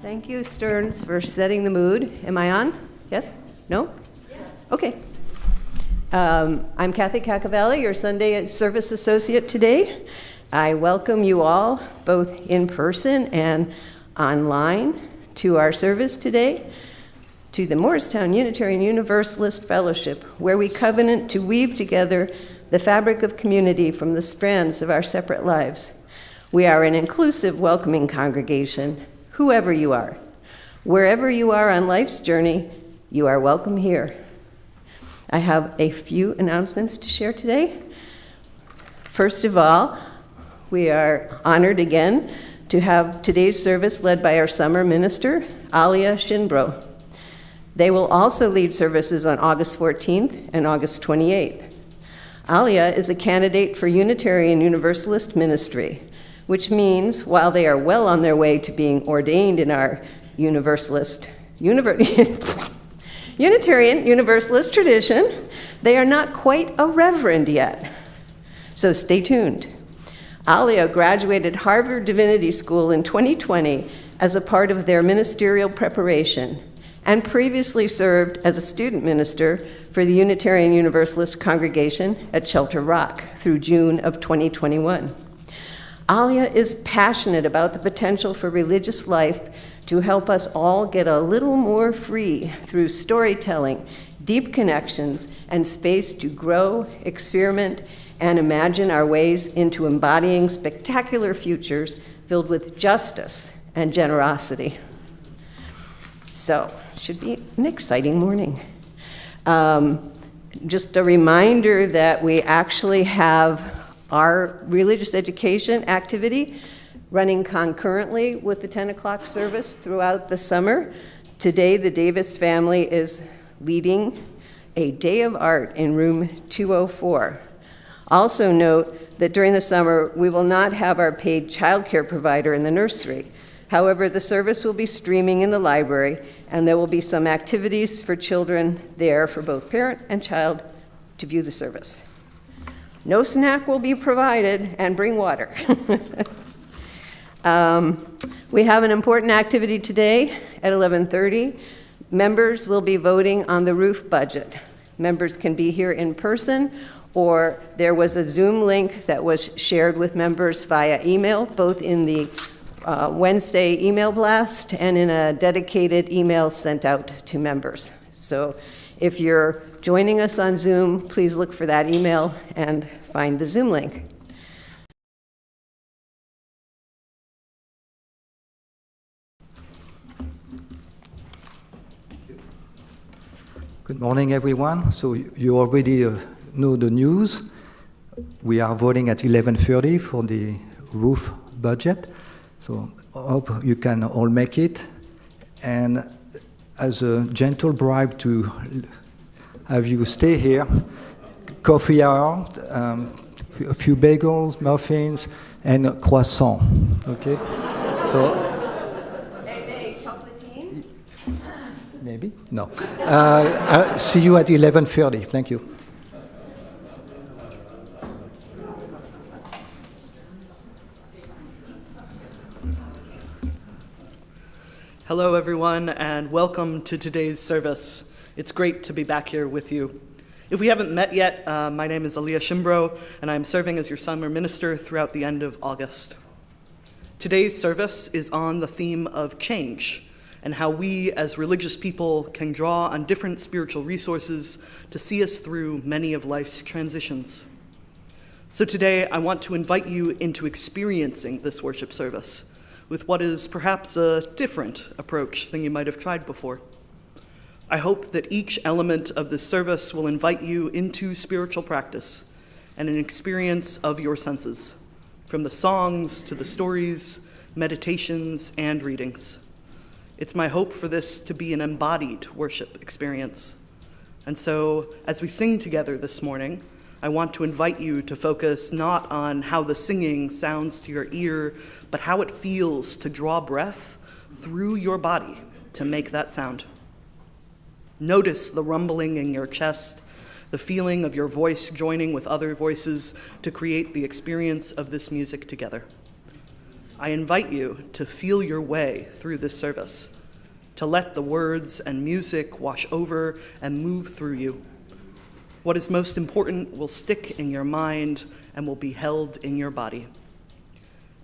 Thank you, Stearns, for setting the mood. Am I on? Yes? No? Yeah. Okay. I'm Kathy Cacavalli, your Sunday Service Associate today. I welcome you all, both in person and online, to our service today, to the Morristown Unitarian Universalist Fellowship, where we covenant to weave together the fabric of community from the strands of our separate lives. We are an inclusive, welcoming congregation, whoever you are. Wherever you are on life's journey, you are welcome here. I have a few announcements to share today. First of all, we are honored again to have today's service led by our summer minister, Alia Shinbrough. They will also lead services on August 14th and August 28th. Alia is a candidate for Unitarian Universalist ministry, which means while they are well on their way to being ordained in our Unitarian Universalist tradition, they are not quite a reverend yet. So stay tuned. Alia graduated Harvard Divinity School in 2020 as a part of their ministerial preparation and previously served as a student minister for the Unitarian Universalist congregation at Shelter Rock through June of 2021. Alia is passionate about the potential for religious life to help us all get a little more free through storytelling, deep connections, and space to grow, experiment, and imagine our ways into embodying spectacular futures filled with justice and generosity. So, should be an exciting morning. Just a reminder that we actually have our religious education activity running concurrently with the 10 o'clock service throughout the summer. Today, the Davis family is leading a day of art in room 204. Also note that during the summer, we will not have our paid childcare provider in the nursery. However, the service will be streaming in the library, and there will be some activities for children there for both parent and child to view the service. No snack will be provided, and bring water. We have an important activity today at 11:30. Members will be voting on the roof budget. Members can be here in person, or there was a Zoom link that was shared with members via email, both in the Wednesday email blast and in a dedicated email sent out to members. So if you're joining us on Zoom, please look for that email and find the Zoom link. Good morning, everyone. So you already know the news. We are voting at 11:30 for the roof budget. So I hope you can all make it. And as a gentle bribe to have you stay here, coffee hour, a few bagels, muffins, and a croissant. Okay? So. Maybe? No. I'll see you at 11:30. Thank you. Hello, everyone, and welcome to today's service. It's great to be back here with you. If we haven't met yet, my name is Alia Shinbrough, and I'm serving as your summer minister throughout the end of August. Today's service is on the theme of change, and how we as religious people can draw on different spiritual resources to see us through many of life's transitions. So today, I want to invite you into experiencing this worship service with what is perhaps a different approach than you might have tried before. I hope that each element of this service will invite you into spiritual practice and an experience of your senses, from the songs to the stories, meditations, and readings. It's my hope for this to be an embodied worship experience. And so, as we sing together this morning, I want to invite you to focus not on how the singing sounds to your ear, but how it feels to draw breath through your body to make that sound. Notice the rumbling in your chest, the feeling of your voice joining with other voices to create the experience of this music together. I invite you to feel your way through this service, to let the words and music wash over and move through you. What is most important will stick in your mind and will be held in your body.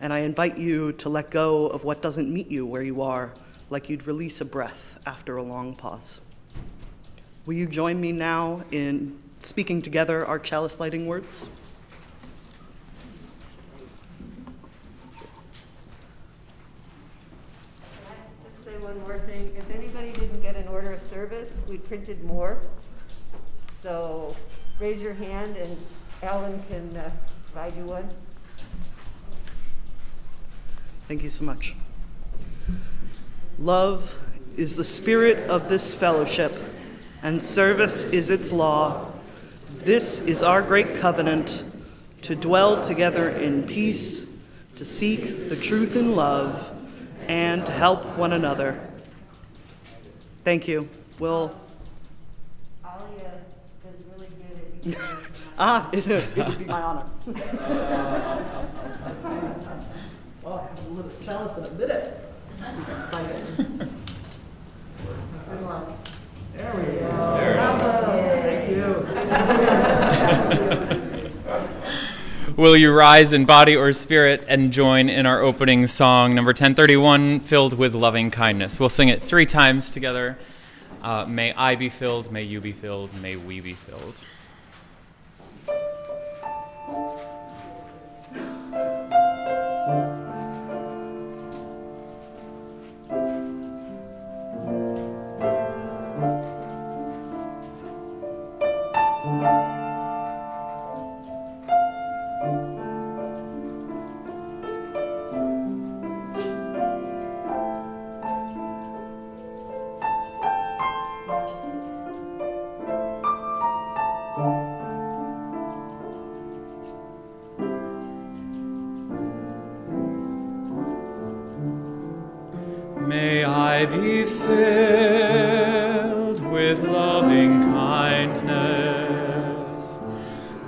And I invite you to let go of what doesn't meet you where you are, like you'd release a breath after a long pause. Will you join me now in speaking together our chalice lighting words? Can I just say one more thing? If anybody didn't get an order of service, we printed more. So raise your hand and Alan can provide you one. Thank you so much. Love is the spirit of this fellowship, and service is its law. This is our great covenant, to dwell together in peace, to seek the truth in love, and to help one another. Thank you. Will Alia is really good at it would be my honor. Well, I have a little chalice in a minute. This is exciting. Good luck. There we go. Thank you. Will you rise in body or spirit and join in our opening song, number 1031, Filled with Loving Kindness. We'll sing it 3 times together. May I be filled, may you be filled, may we be filled. May I be filled with loving kindness.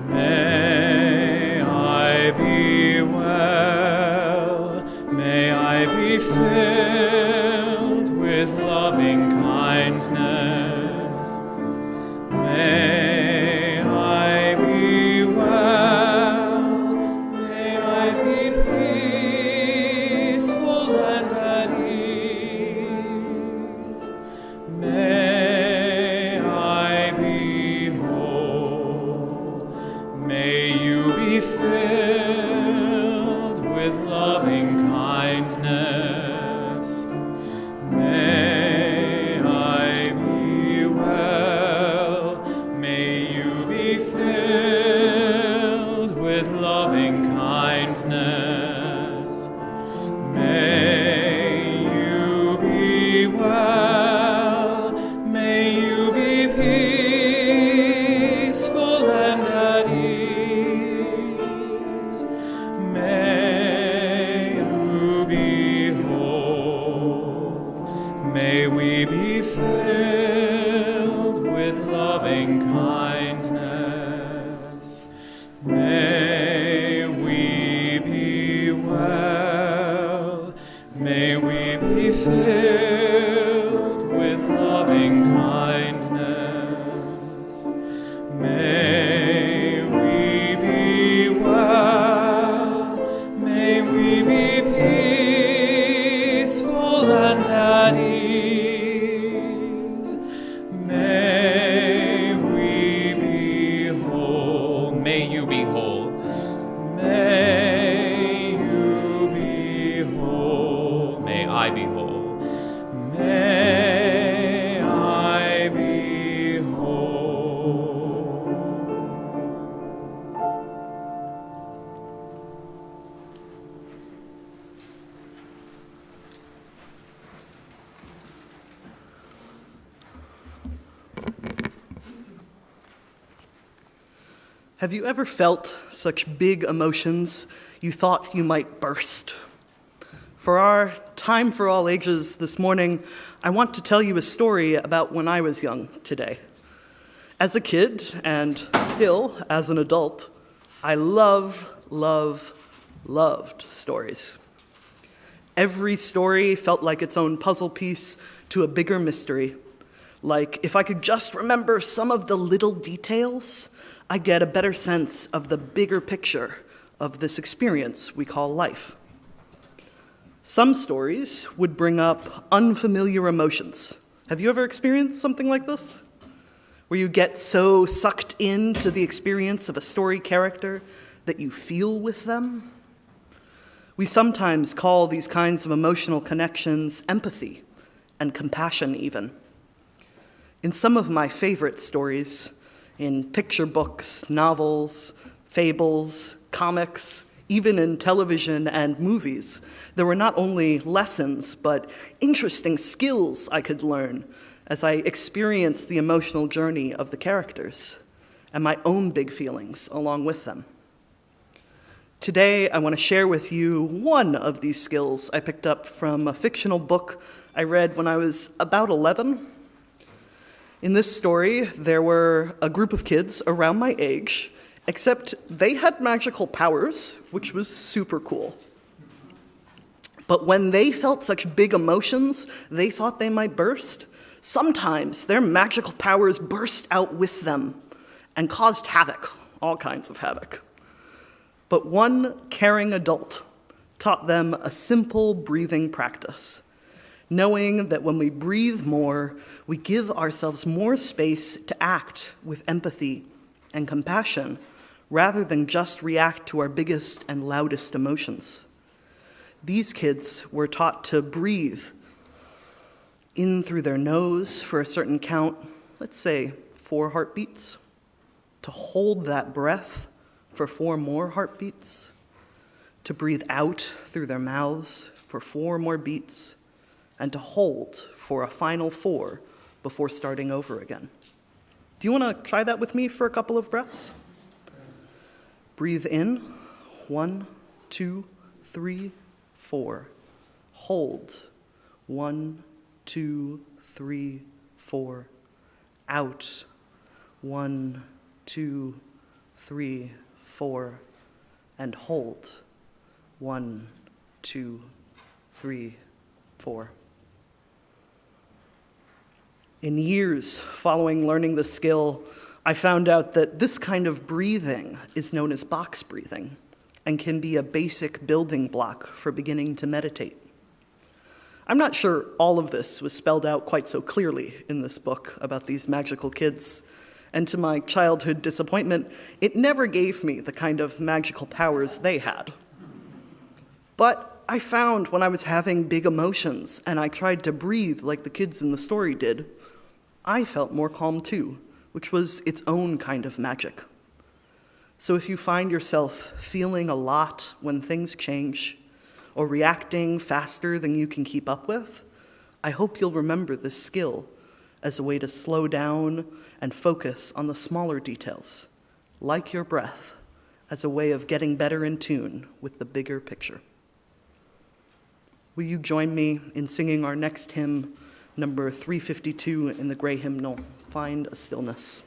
May I be well. May I be filled with loving kindness. May I be well. May I be peaceful and at ease. May I be whole. May you be filled with loving kindness. May I be well. May you be filled with loving kindness. May you be well. May you be peaceful and at ease. May you be whole. May we be filled with loving kindness. May we be well. May we be filled with loving kindness. May we be well. May we be peaceful and at ease. May we be whole. May you be whole. May you be whole. May I be whole. May I be whole. Have you ever felt such big emotions you thought you might burst? For our Time for All Ages this morning, I want to tell you a story about when I was young today. As a kid, and still as an adult, I loved stories. Every story felt like its own puzzle piece to a bigger mystery. Like, if I could just remember some of the little details, I'd get a better sense of the bigger picture of this experience we call life. Some stories would bring up unfamiliar emotions. Have you ever experienced something like this? Where you get so sucked into the experience of a story character that you feel with them? We sometimes call these kinds of emotional connections empathy and compassion even. In some of my favorite stories, in picture books, novels, fables, comics, even in television and movies, there were not only lessons, but interesting skills I could learn as I experienced the emotional journey of the characters and my own big feelings along with them. Today, I want to share with you one of these skills I picked up from a fictional book I read when I was about 11. In this story, there were a group of kids around my age, except they had magical powers, which was super cool. But when they felt such big emotions, they thought they might burst. Sometimes their magical powers burst out with them and caused havoc, all kinds of havoc. But one caring adult taught them a simple breathing practice, knowing that when we breathe more, we give ourselves more space to act with empathy and compassion rather than just react to our biggest and loudest emotions. These kids were taught to breathe in through their nose for a certain count, let's say 4 heartbeats, to hold that breath for 4 more heartbeats, to breathe out through their mouths for 4 more beats, and to hold for a final 4 before starting over again. Do you want to try that with me for a couple of breaths? Breathe in, 1, 2, 3, 4. Hold, 1, 2, 3, 4. Out, 1, 2, 3, 4. And hold, 1, 2, 3, 4. In years following learning the skill, I found out that this kind of breathing is known as box breathing and can be a basic building block for beginning to meditate. I'm not sure all of this was spelled out quite so clearly in this book about these magical kids, and to my childhood disappointment, it never gave me the kind of magical powers they had. But I found when I was having big emotions and I tried to breathe like the kids in the story did, I felt more calm too, which was its own kind of magic. So if you find yourself feeling a lot when things change, or reacting faster than you can keep up with, I hope you'll remember this skill as a way to slow down and focus on the smaller details, like your breath, as a way of getting better in tune with the bigger picture. Will you join me in singing our next hymn, number 352 in the gray hymnal, Find a Stillness?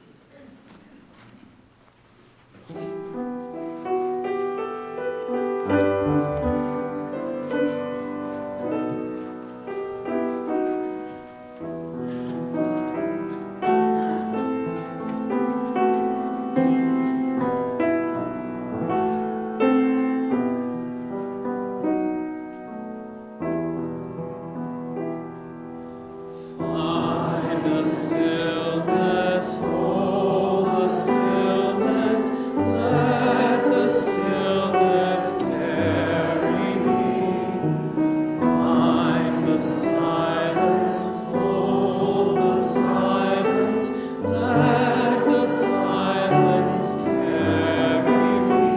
Find a stillness, hold a stillness, let the stillness carry me. Find the silence, hold the silence, let the silence carry me.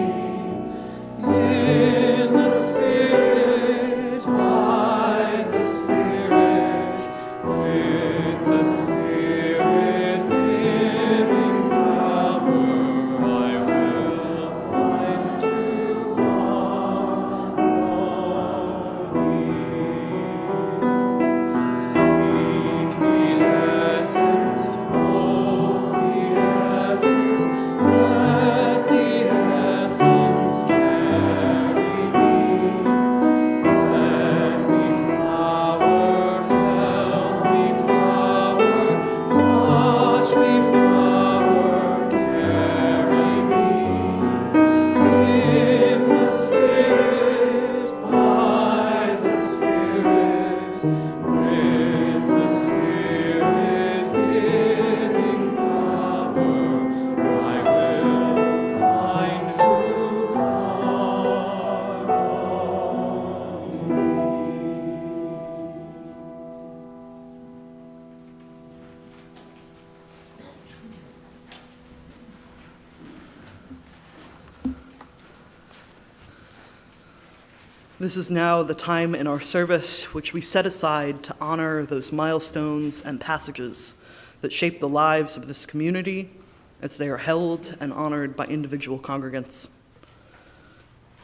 In the Spirit, by the Spirit, with the Spirit giving power, I will find true harmony. Seek the essence, hold the essence, let the essence carry me. Let This is now the time in our service which we set aside to honor those milestones and passages that shape the lives of this community as they are held and honored by individual congregants.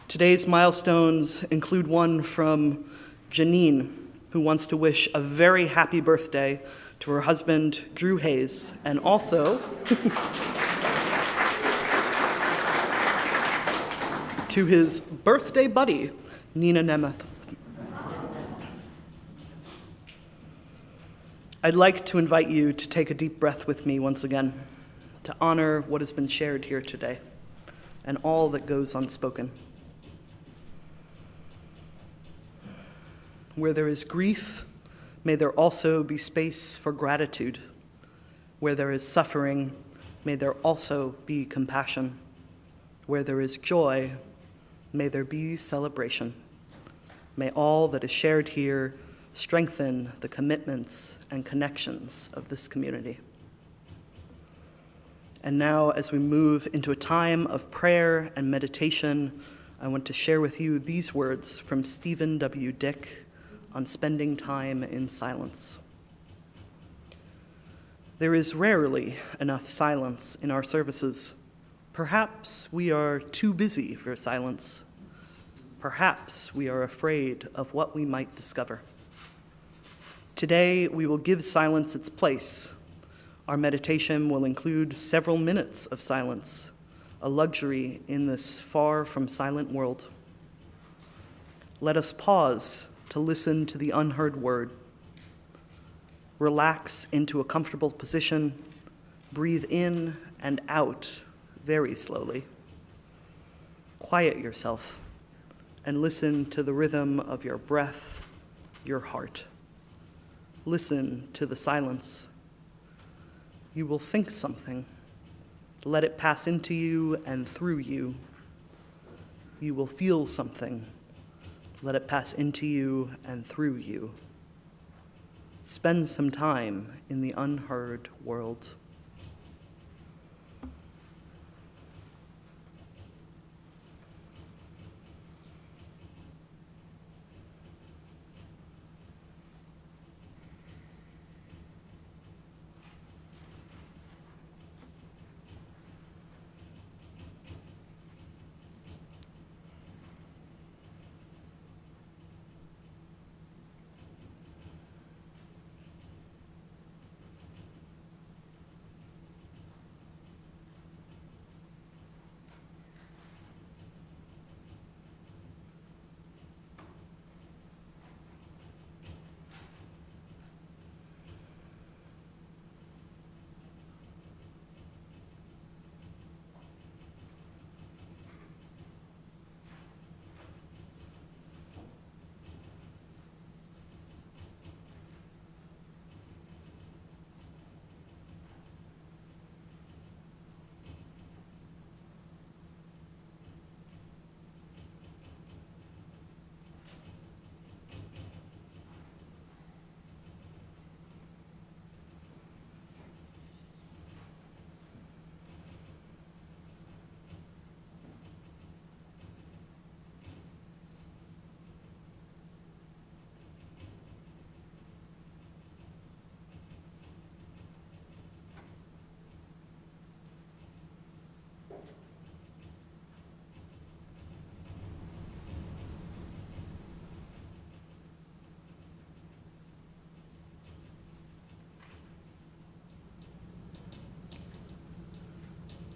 Today's milestones include one from Janine, who wants to wish a very happy birthday to her husband, Drew Hayes, and also to his birthday buddy, Nina Nemeth. I'd like to invite you to take a deep breath with me once again, to honor what has been shared here today and all that goes unspoken. Where there is grief, may there also be space for gratitude. Where there is suffering, may there also be compassion. Where there is joy, may there be celebration. May all that is shared here strengthen the commitments and connections of this community. And now, as we move into a time of prayer and meditation, I want to share with you these words from Stephen W. Dick on spending time in silence. There is rarely enough silence in our services. Perhaps we are too busy for silence. Perhaps we are afraid of what we might discover. Today, we will give silence its place. Our meditation will include several minutes of silence, a luxury in this far from silent world. Let us pause to listen to the unheard word. Relax into a comfortable position. Breathe in and out very slowly. Quiet yourself and listen to the rhythm of your breath, your heart. Listen to the silence. You will think something. Let it pass into you and through you. You will feel something. Let it pass into you and through you. Spend some time in the unheard world.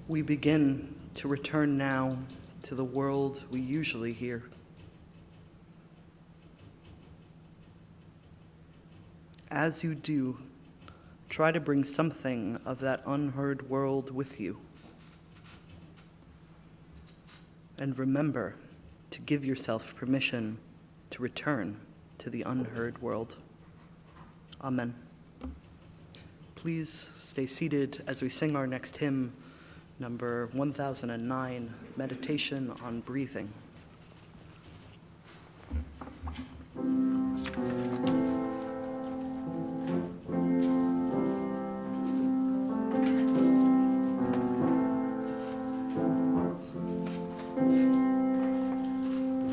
We begin to return now to the world we usually hear. As you do, try to bring something of that unheard world with you. And remember to give yourself permission to return to the unheard world. Amen. Please stay seated as we sing our next hymn, number 1009, Meditation on Breathing.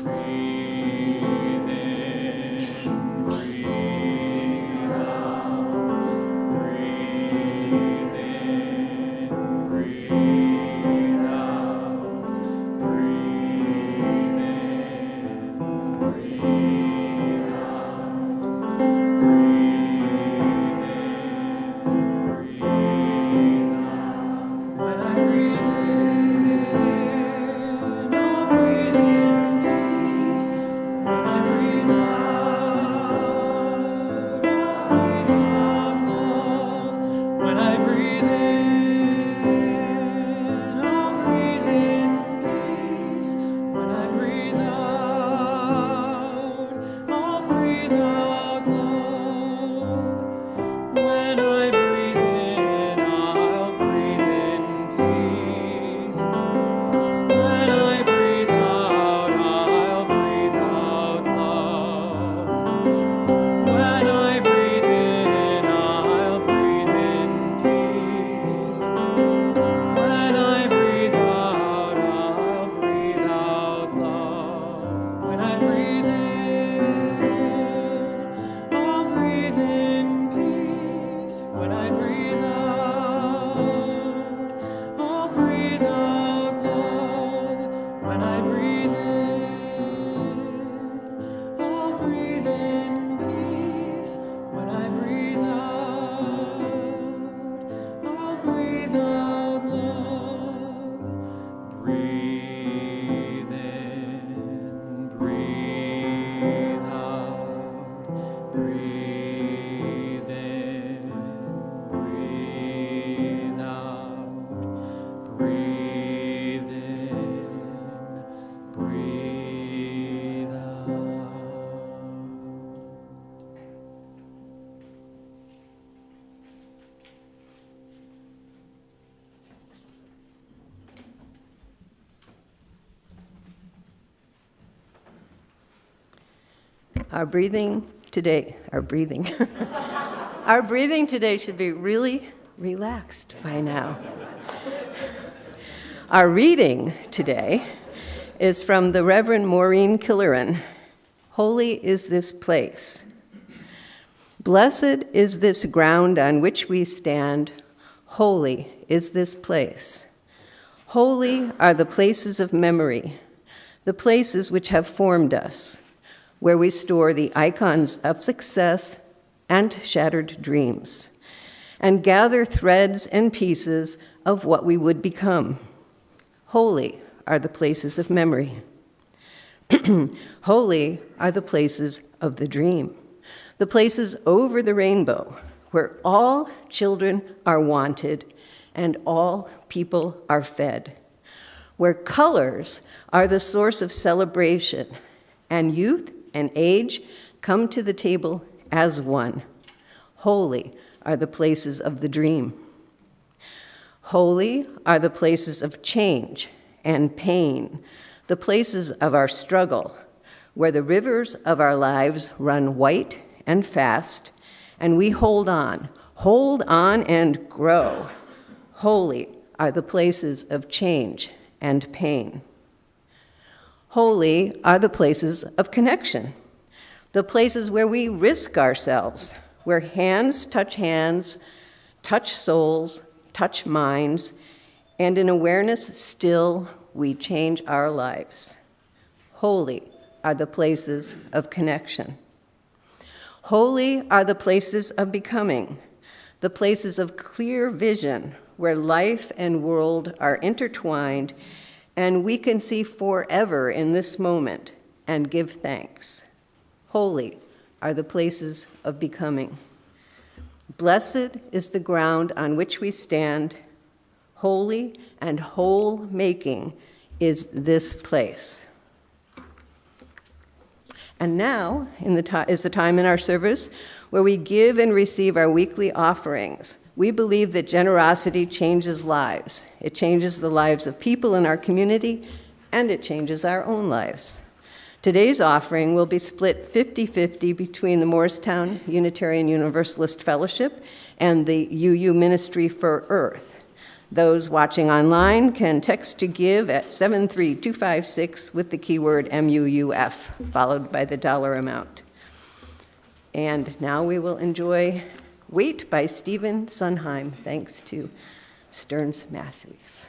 Breathe. breathe out love. When I breathe in, I'll breathe in peace. When I breathe out, I'll breathe out love. When I breathe in, I'll breathe in peace. When I breathe out, I'll breathe out love. When I breathe in, I'll breathe in peace. When I breathe out, I'll breathe out love. When I breathe in, I'll breathe in peace. When I breathe out, I'll breathe out love. Breathe in, breathe out. Breathe in, breathe out. Breathe in, breathe out. Our breathing today should be really relaxed by now. Our reading today is from the Reverend Maureen Killeran. Holy is this place. Blessed is this ground on which we stand. Holy is this place. Holy are the places of memory, the places which have formed us, where we store the icons of success and shattered dreams, and gather threads and pieces of what we would become. Holy are the places of memory. Holy are the places of the dream, the places over the rainbow, where all children are wanted and all people are fed, where colors are the source of celebration, and youth and age come to the table as one. Holy are the places of the dream. Holy are the places of change and pain, the places of our struggle, where the rivers of our lives run white and fast, and we hold on and grow. Holy are the places of change and pain. Holy are the places of connection, the places where we risk ourselves, where hands, touch souls, touch minds, and in awareness still we change our lives. Holy are the places of connection. Holy are the places of becoming, the places of clear vision, where life and world are intertwined, and we can see forever in this moment and give thanks. Holy are the places of becoming. Blessed is the ground on which we stand. Holy and whole making is this place. And now is the time in our service where we give and receive our weekly offerings. We believe that generosity changes lives. It changes the lives of people in our community, and it changes our own lives. Today's offering will be split 50-50 between the Morristown Unitarian Universalist Fellowship and the UU Ministry for Earth. Those watching online can text to give at 73256 with the keyword MUUF, followed by the dollar amount. And now we will enjoy Wait by Stephen Sondheim, thanks to Stearns Massey's.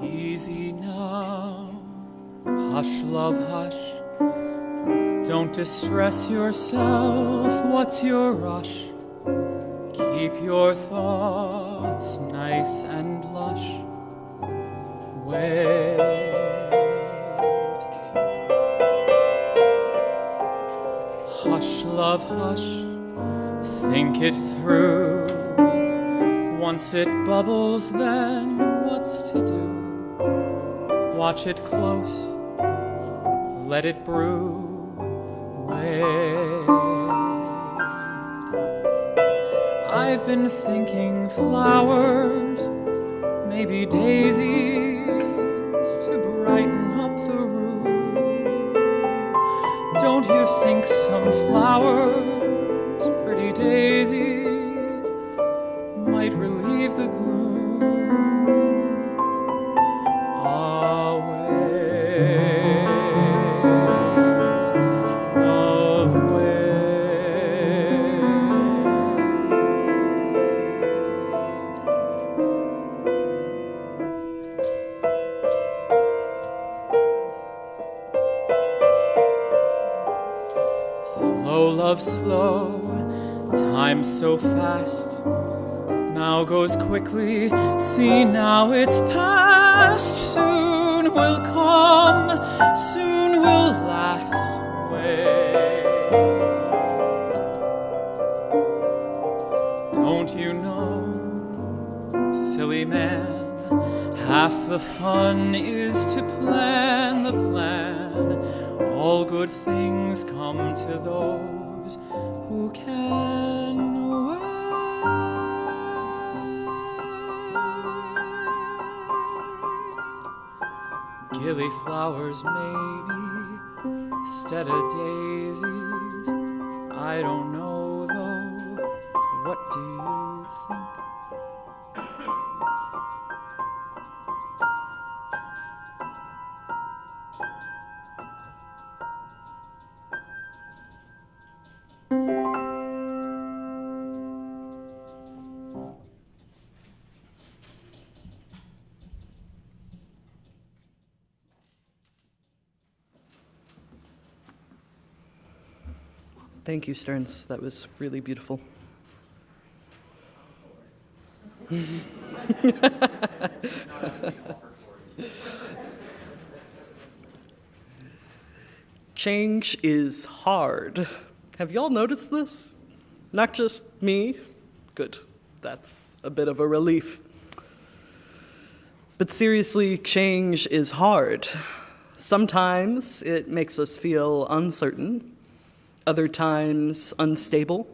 Easy now, hush, love, hush. Don't distress yourself, what's your rush? Keep your thoughts nice and lush. Wait. Hush, love, hush, think it through. Once it bubbles, then what's to do? Watch it close, let it brew. Wait. I've been thinking flowers, maybe daisies, to brighten up the room. Don't you think some flowers, pretty daisies, might relieve the gloom? I'll wait, love, wait. Slow, love, slow, time so fast, now goes quickly, see now it's past. Soon will come, soon will last, wait. Don't you know, silly man, half the fun is to plan the plan. All good things come to those who can wait. Gilly flowers maybe, instead of daisies. I don't know though, what do you think? Thank you, Stearns. That was really beautiful. Change is hard. Have y'all noticed this? Not just me. Good. That's a bit of a relief. But seriously, change is hard. Sometimes it makes us feel uncertain. Other times unstable,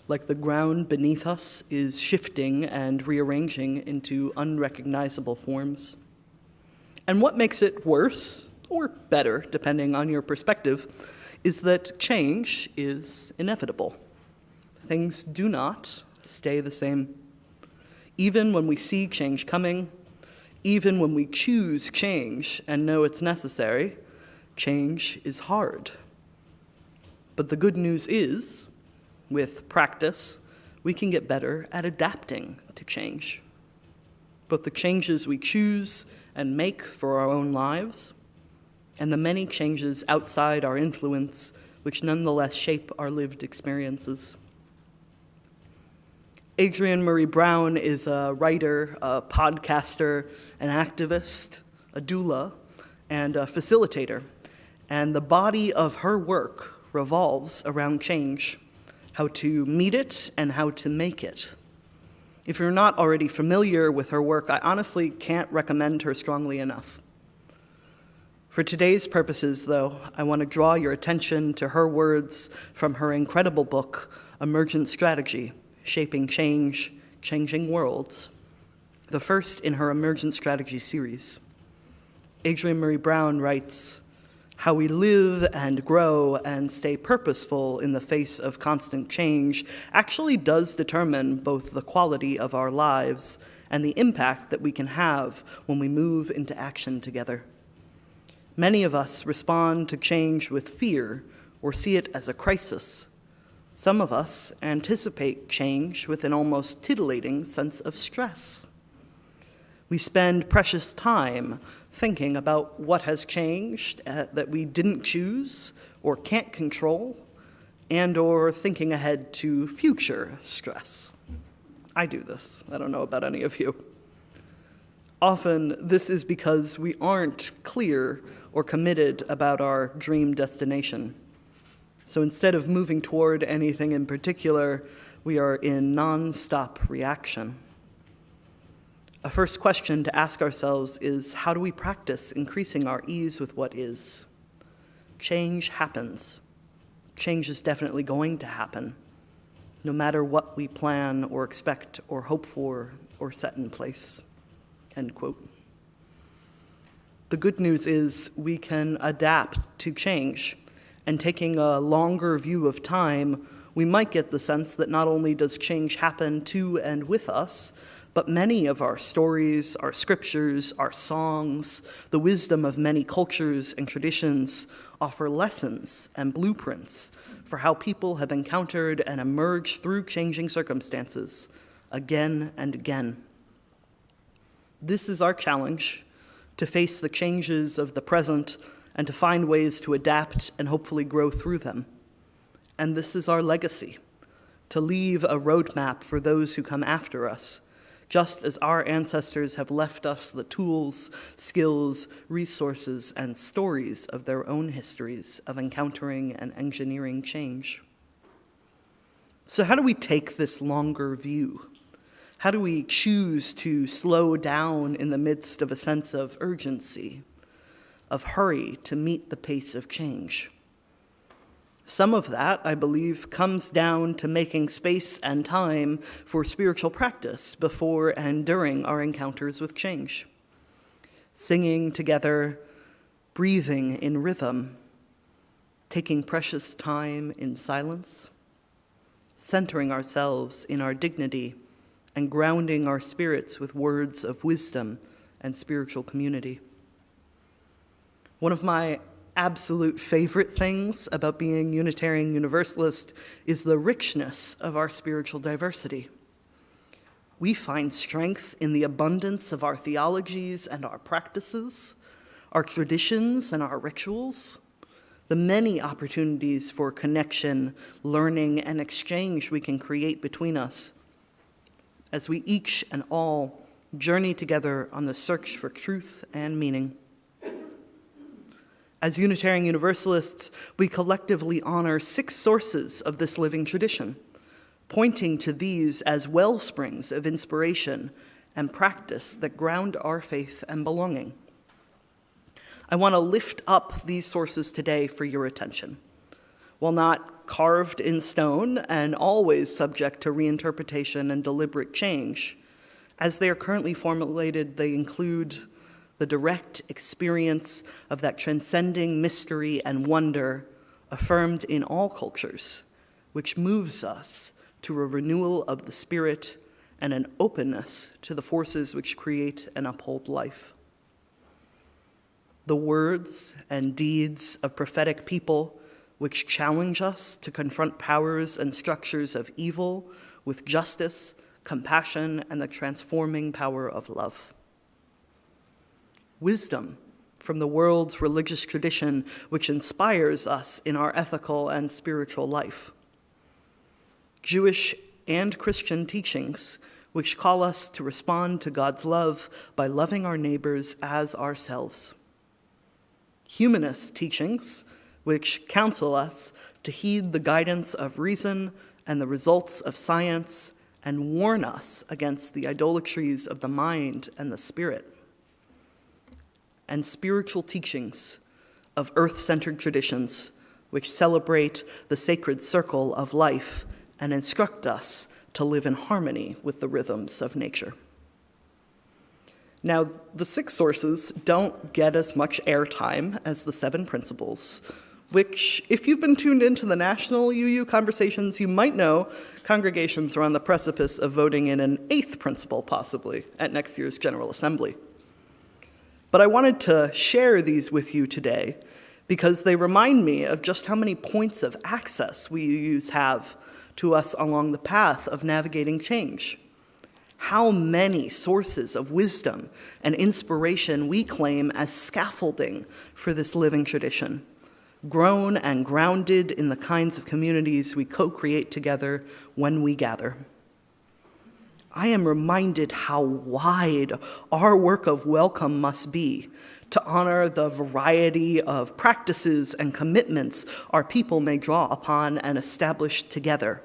like the ground beneath us is shifting and rearranging into unrecognizable forms. And what makes it worse, or better, depending on your perspective, is that change is inevitable. Things do not stay the same. Even when we see change coming, even when we choose change and know it's necessary, change is hard. But the good news is, with practice, we can get better at adapting to change. Both the changes we choose and make for our own lives, and the many changes outside our influence, which nonetheless shape our lived experiences. Adrian Murray Brown is a writer, a podcaster, an activist, a doula, and a facilitator. And the body of her work revolves around change, how to meet it and how to make it. If you're not already familiar with her work, I honestly can't recommend her strongly enough. For today's purposes, though, I want to draw your attention to her words from her incredible book, Emergent Strategy: Shaping Change, Changing Worlds, the first in her Emergent Strategy series. Adrian Murray Brown writes, "How we live and grow and stay purposeful in the face of constant change actually does determine both the quality of our lives and the impact that we can have when we move into action together. Many of us respond to change with fear or see it as a crisis. Some of us anticipate change with an almost titillating sense of stress. We spend precious time thinking about what has changed that we didn't choose or can't control, and or thinking ahead to future stress. I do this. I don't know about any of you. Often, this is because we aren't clear or committed about our dream destination. So instead of moving toward anything in particular, we are in non-stop reaction. A first question to ask ourselves is, how do we practice increasing our ease with what is? Change happens. Change is definitely going to happen, no matter what we plan or expect or hope for or set in place. End quote. The good news is we can adapt to change, and taking a longer view of time, we might get the sense that not only does change happen to and with us, but many of our stories, our scriptures, our songs, the wisdom of many cultures and traditions offer lessons and blueprints for how people have encountered and emerged through changing circumstances again and again. This is our challenge, to face the changes of the present and to find ways to adapt and hopefully grow through them. And this is our legacy, to leave a roadmap for those who come after us, just as our ancestors have left us the tools, skills, resources, and stories of their own histories of encountering and engineering change. So how do we take this longer view? How do we choose to slow down in the midst of a sense of urgency, of hurry to meet the pace of change? Some of that, I believe, comes down to making space and time for spiritual practice before and during our encounters with change. Singing together, breathing in rhythm, taking precious time in silence, centering ourselves in our dignity, and grounding our spirits with words of wisdom and spiritual community. One of my absolute favorite things about being Unitarian Universalist is the richness of our spiritual diversity. We find strength in the abundance of our theologies and our practices, our traditions and our rituals, the many opportunities for connection, learning, and exchange we can create between us as we each and all journey together on the search for truth and meaning. As Unitarian Universalists, we collectively honor 6 sources of this living tradition, pointing to these as wellsprings of inspiration and practice that ground our faith and belonging. I want to lift up these sources today for your attention. While not carved in stone and always subject to reinterpretation and deliberate change, as they are currently formulated, they include the direct experience of that transcending mystery and wonder affirmed in all cultures, which moves us to a renewal of the spirit and an openness to the forces which create and uphold life. The words and deeds of prophetic people which challenge us to confront powers and structures of evil with justice, compassion, and the transforming power of love. Wisdom from the world's religious tradition which inspires us in our ethical and spiritual life. Jewish and Christian teachings which call us to respond to God's love by loving our neighbors as ourselves. Humanist teachings which counsel us to heed the guidance of reason and the results of science and warn us against the idolatries of the mind and the spirit. And spiritual teachings of earth-centered traditions which celebrate the sacred circle of life and instruct us to live in harmony with the rhythms of nature. Now, the 6 sources don't get as much airtime as the 7 principles, which, if you've been tuned into the national UU conversations, you might know congregations are on the precipice of voting in an 8th principle, possibly, at next year's General Assembly. But I wanted to share these with you today because they remind me of just how many points of access we UUs have to us along the path of navigating change. How many sources of wisdom and inspiration we claim as scaffolding for this living tradition, grown and grounded in the kinds of communities we co-create together when we gather. I am reminded how wide our work of welcome must be to honor the variety of practices and commitments our people may draw upon and establish together,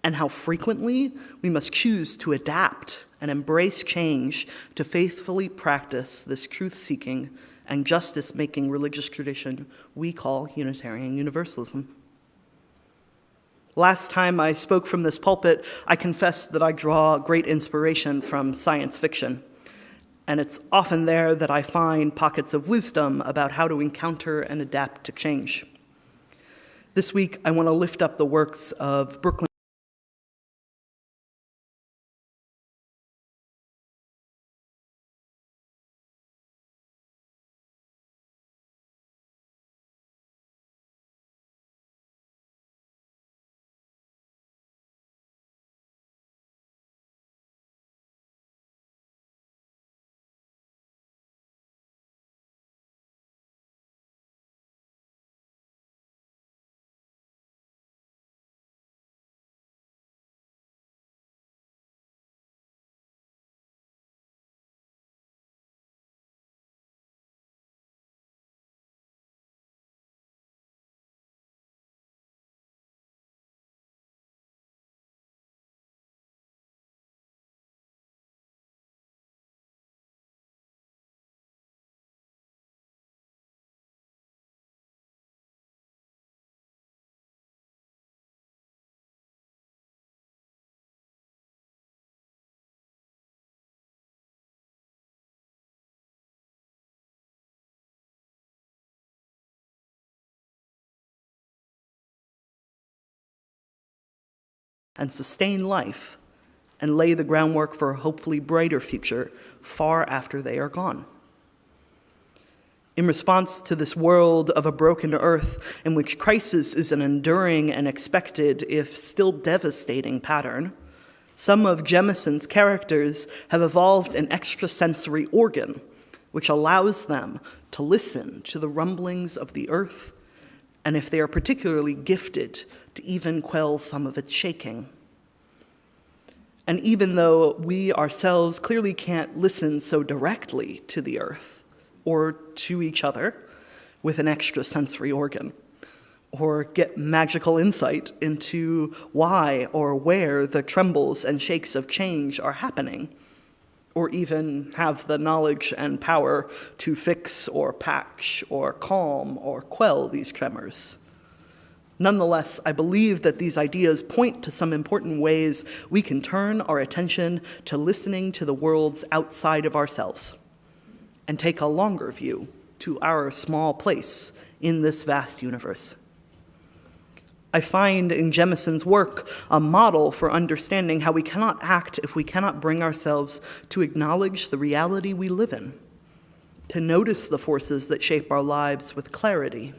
and how frequently we must choose to adapt and embrace change to faithfully practice this truth-seeking and justice-making religious tradition we call Unitarian Universalism. Last time I spoke from this pulpit, I confessed that I draw great inspiration from science fiction. And it's often there that I find pockets of wisdom about how to encounter and adapt to change. This week, I want to lift up the works of Brooklyn and sustain life and lay the groundwork for a hopefully brighter future far after they are gone. In response to this world of a broken earth in which crisis is an enduring and expected, if still devastating, pattern, some of Jemison's characters have evolved an extrasensory organ which allows them to listen to the rumblings of the earth, and if they are particularly gifted, to even quell some of its shaking. And even though we ourselves clearly can't listen so directly to the earth or to each other with an extrasensory organ, or get magical insight into why or where the trembles and shakes of change are happening, or even have the knowledge and power to fix or patch or calm or quell these tremors. Nonetheless, I believe that these ideas point to some important ways we can turn our attention to listening to the worlds outside of ourselves and take a longer view to our small place in this vast universe. I find in Jemison's work a model for understanding how we cannot act if we cannot bring ourselves to acknowledge the reality we live in, to notice the forces that shape our lives with clarity.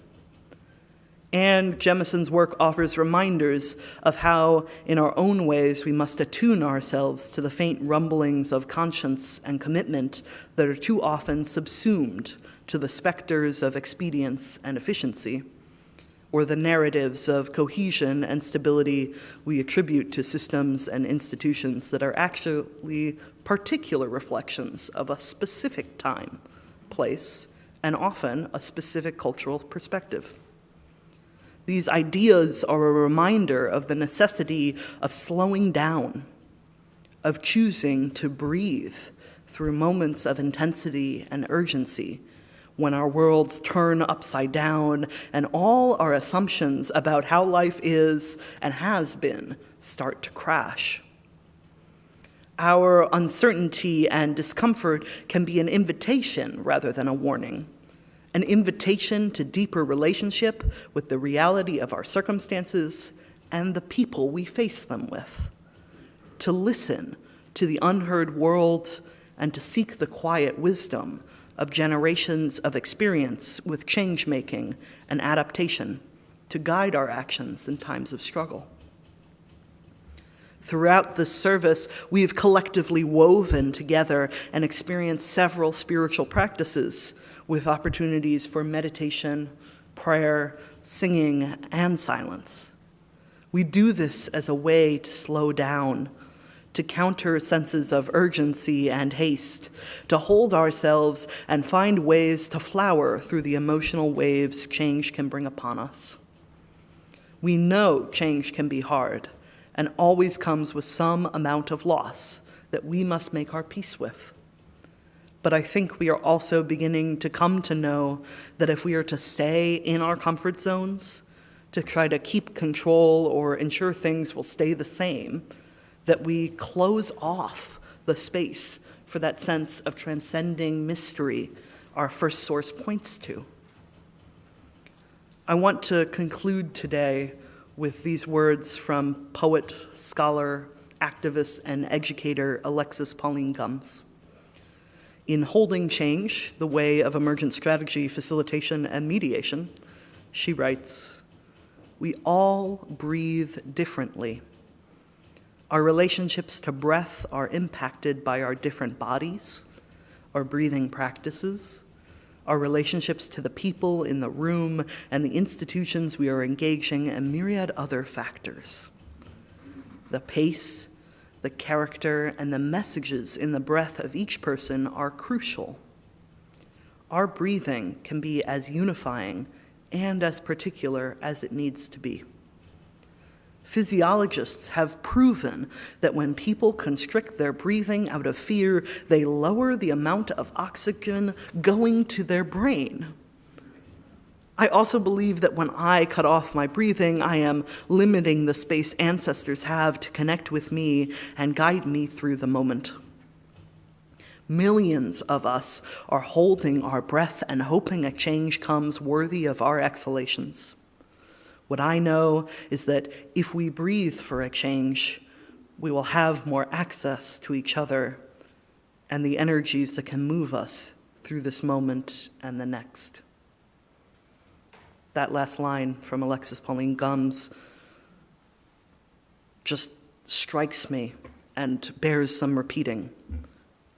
And Jemison's work offers reminders of how, in our own ways, we must attune ourselves to the faint rumblings of conscience and commitment that are too often subsumed to the specters of expedience and efficiency, or the narratives of cohesion and stability we attribute to systems and institutions that are actually particular reflections of a specific time, place, and often a specific cultural perspective. These ideas are a reminder of the necessity of slowing down, of choosing to breathe through moments of intensity and urgency when our worlds turn upside down and all our assumptions about how life is and has been start to crash. Our uncertainty and discomfort can be an invitation rather than a warning. An invitation to deeper relationship with the reality of our circumstances and the people we face them with, to listen to the unheard world and to seek the quiet wisdom of generations of experience with change-making and adaptation to guide our actions in times of struggle. Throughout this service, we have collectively woven together and experienced several spiritual practices with opportunities for meditation, prayer, singing, and silence. We do this as a way to slow down, to counter senses of urgency and haste, to hold ourselves and find ways to flower through the emotional waves change can bring upon us. We know change can be hard and always comes with some amount of loss that we must make our peace with. But I think we are also beginning to come to know that if we are to stay in our comfort zones, to try to keep control or ensure things will stay the same, that we close off the space for that sense of transcending mystery our first source points to. I want to conclude today with these words from poet, scholar, activist, and educator Alexis Pauline Gumbs. In Holding Change, the Way of Emergent Strategy, Facilitation, and Mediation, she writes, "We all breathe differently. Our relationships to breath are impacted by our different bodies, our breathing practices, our relationships to the people in the room and the institutions we are engaging, and myriad other factors. The pace, the character, and the messages in the breath of each person are crucial. Our breathing can be as unifying and as particular as it needs to be. Physiologists have proven that when people constrict their breathing out of fear, they lower the amount of oxygen going to their brain. I also believe that when I cut off my breathing, I am limiting the space ancestors have to connect with me and guide me through the moment. Millions of us are holding our breath and hoping a change comes worthy of our exhalations. What I know is that if we breathe for a change, we will have more access to each other and the energies that can move us through this moment and the next." That last line from Alexis Pauline Gumbs just strikes me and bears some repeating.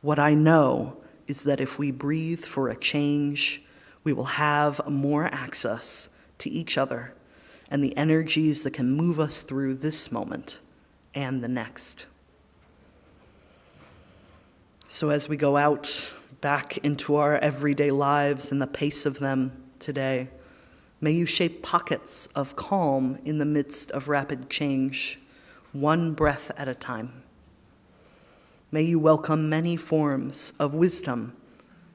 What I know is that if we breathe for a change, we will have more access to each other and the energies that can move us through this moment and the next. So as we go out back into our everyday lives and the pace of them today, may you shape pockets of calm in the midst of rapid change, one breath at a time. May you welcome many forms of wisdom,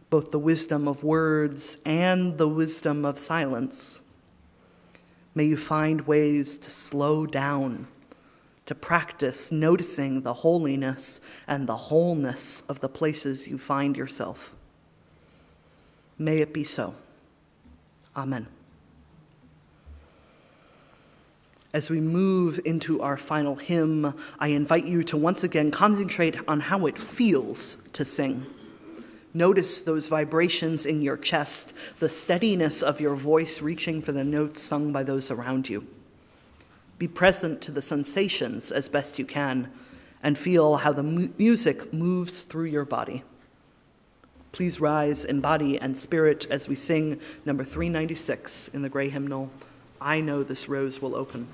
both the wisdom of words and the wisdom of silence. May you find ways to slow down, to practice noticing the holiness and the wholeness of the places you find yourself. May it be so. Amen. As we move into our final hymn, I invite you to once again concentrate on how it feels to sing. Notice those vibrations in your chest, the steadiness of your voice reaching for the notes sung by those around you. Be present to the sensations as best you can, and feel how the music moves through your body. Please rise in body and spirit as we sing number 396 in the gray hymnal, "I Know This Rose Will Open."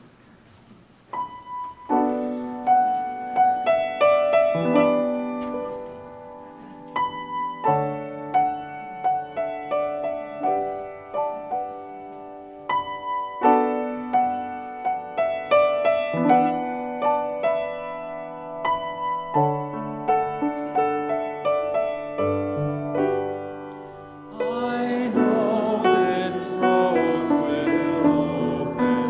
I know this rose will open.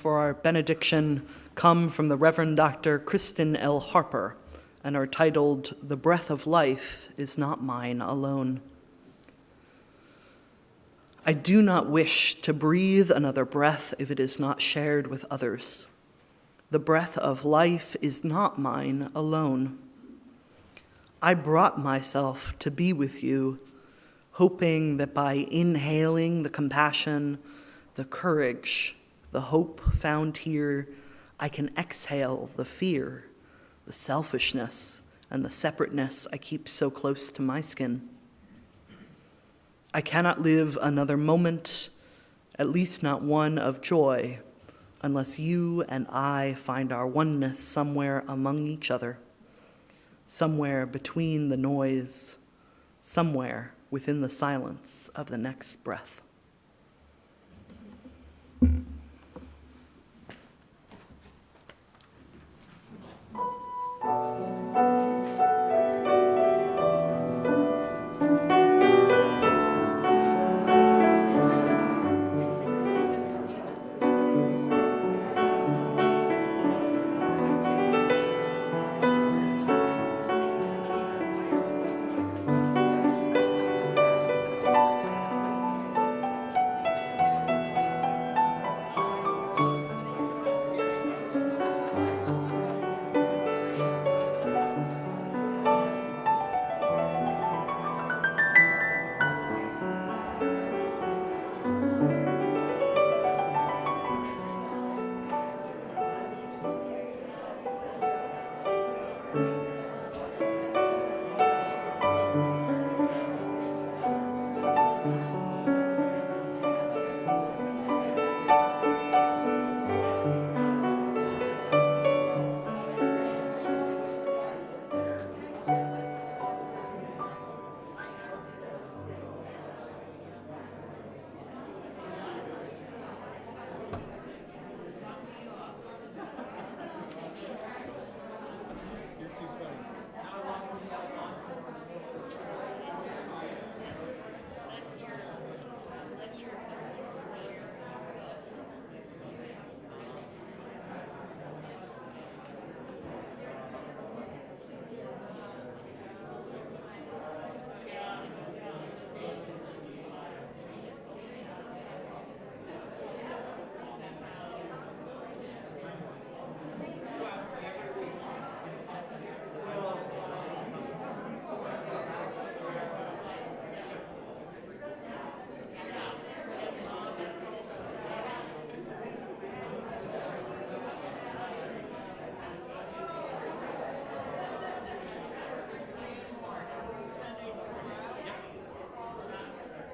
for our benediction come from the Reverend Dr. Kristen L. Harper and are titled, "The Breath of Life is Not Mine Alone." I do not wish to breathe another breath if it is not shared with others. The breath of life is not mine alone. I brought myself to be with you, hoping that by inhaling the compassion, the courage, the hope found here, I can exhale the fear, the selfishness, and the separateness I keep so close to my skin. I cannot live another moment, at least not one of joy, unless you and I find our oneness somewhere among each other, somewhere between the noise, somewhere within the silence of the next breath.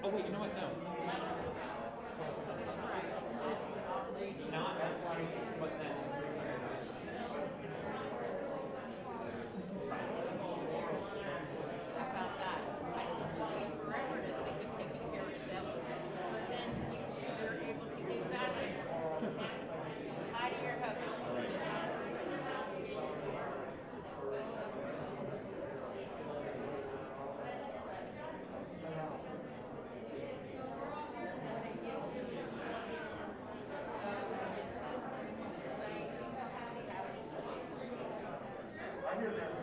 Oh, wait, you know what? No. Not as long, but then. About that. I can tell you forever that they've been taking care of yourself. But then you're able to give back. Hi to your husband. I hear that.